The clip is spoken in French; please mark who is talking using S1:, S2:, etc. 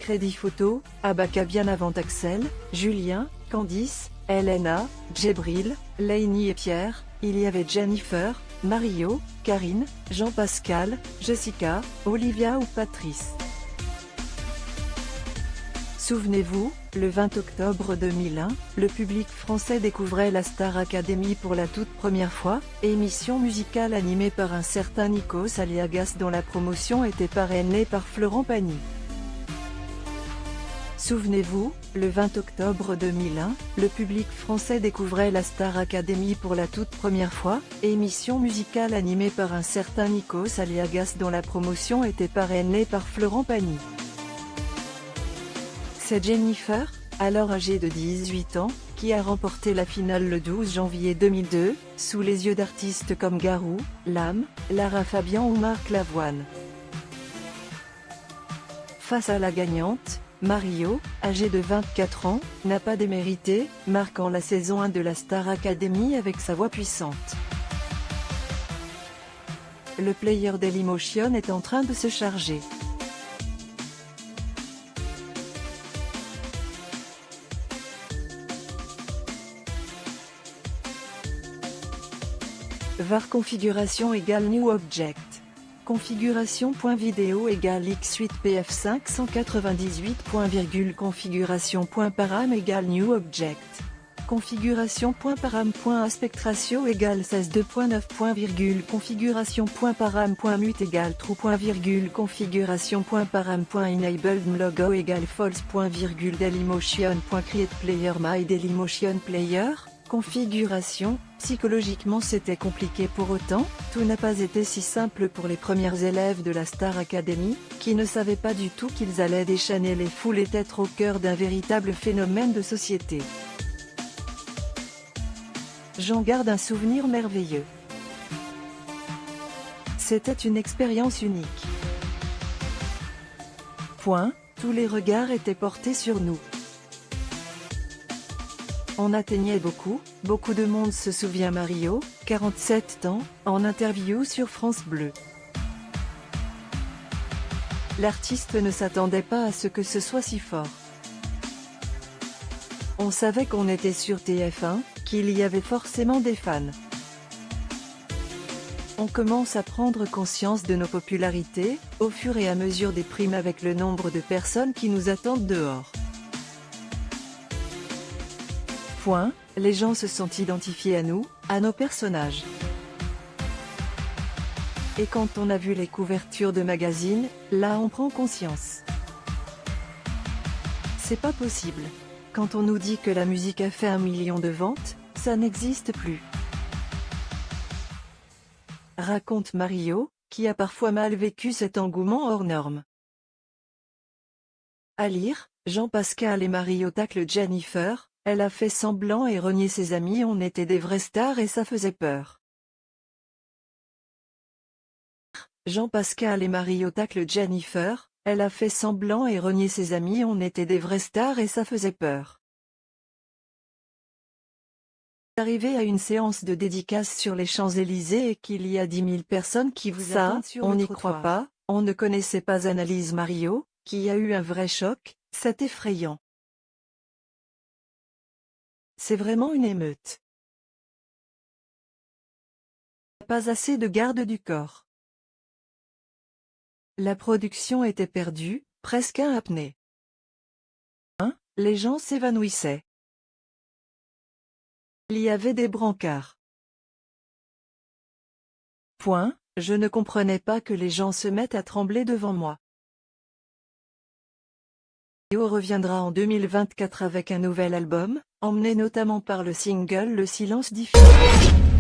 S1: Crédit Photo, Abaka bien avant Axel, Julien, Candice, Elena, Djibril, Laini et Pierre, il y avait Jennifer, Mario, Karine, Jean-Pascal, Jessica, Olivia ou Patrice. Souvenez-vous, le 20 octobre 2001, le public français découvrait la Star Academy pour la toute première fois, émission musicale animée par un certain Nikos Aliagas dont la promotion était parrainée par Florent Pagny. Souvenez-vous, le 20 octobre 2001, le public français découvrait la Star Academy pour la toute première fois, émission musicale animée par un certain Nikos Aliagas dont la promotion était parrainée par Florent Pagny. C'est Jennifer, alors âgée de 18 ans, qui a remporté la finale le 12 janvier 2002, sous les yeux d'artistes comme Garou, Lame, Lara Fabian ou Marc Lavoine. Face à la gagnante, Mario, âgé de 24 ans, n'a pas démérité, marquant la saison 1 de la Star Academy avec sa voix puissante. Le player Dailymotion est en train de se charger. var configuration égale new object. Configuration.video égale x8pf 598. Configuration.param égale new object. Configuration.param.aspect ratio égale 16.2.9. Configuration.param.mute égale true. Configuration.param.enabled logo égale false. Dailymotion.create player my Dailymotion player. Configuration, psychologiquement c'était compliqué pour autant, tout n'a pas été si simple pour les premiers élèves de la Star Academy, qui ne savaient pas du tout qu'ils allaient déchaîner les foules et être au cœur d'un véritable phénomène de société. J'en garde un souvenir merveilleux. C'était une expérience unique. Tous les regards étaient portés sur nous. On atteignait beaucoup de monde se souvient Mario, 47 ans, en interview sur France Bleu. L'artiste ne s'attendait pas à ce que ce soit si fort. On savait qu'on était sur TF1, qu'il y avait forcément des fans. On commence à prendre conscience de nos popularités, au fur et à mesure des primes avec le nombre de personnes qui nous attendent dehors. Les gens se sont identifiés à nous, à nos personnages. Et quand on a vu les couvertures de magazines, là on prend conscience. C'est pas possible. Quand on nous dit que la musique a fait 1 million de ventes, ça n'existe plus. Raconte Mario, qui a parfois mal vécu cet engouement hors norme. À lire, Jean-Pascal et Mario taclent Jennifer. Elle a fait semblant et renié ses amis, on était des vraies stars et ça faisait peur. Jean-Pascal et Mario taclent Jennifer, elle a fait semblant et renié ses amis, on était des vraies stars et ça faisait peur. Arrivé à une séance de dédicace sur les Champs-Élysées et qu'il y a 10 000 personnes qui vous attendent sur le trottoir. On n'y croit pas, on ne connaissait pas Analyse Mario, qui a eu un vrai choc, c'est effrayant. C'est vraiment une émeute. Pas assez de garde du corps. La production était perdue, presque à apnée. Les gens s'évanouissaient. Il y avait des brancards. Je ne comprenais pas que les gens se mettent à trembler devant moi. Mario reviendra en 2024 avec un nouvel album, emmené notamment par le single Le Silence difficile.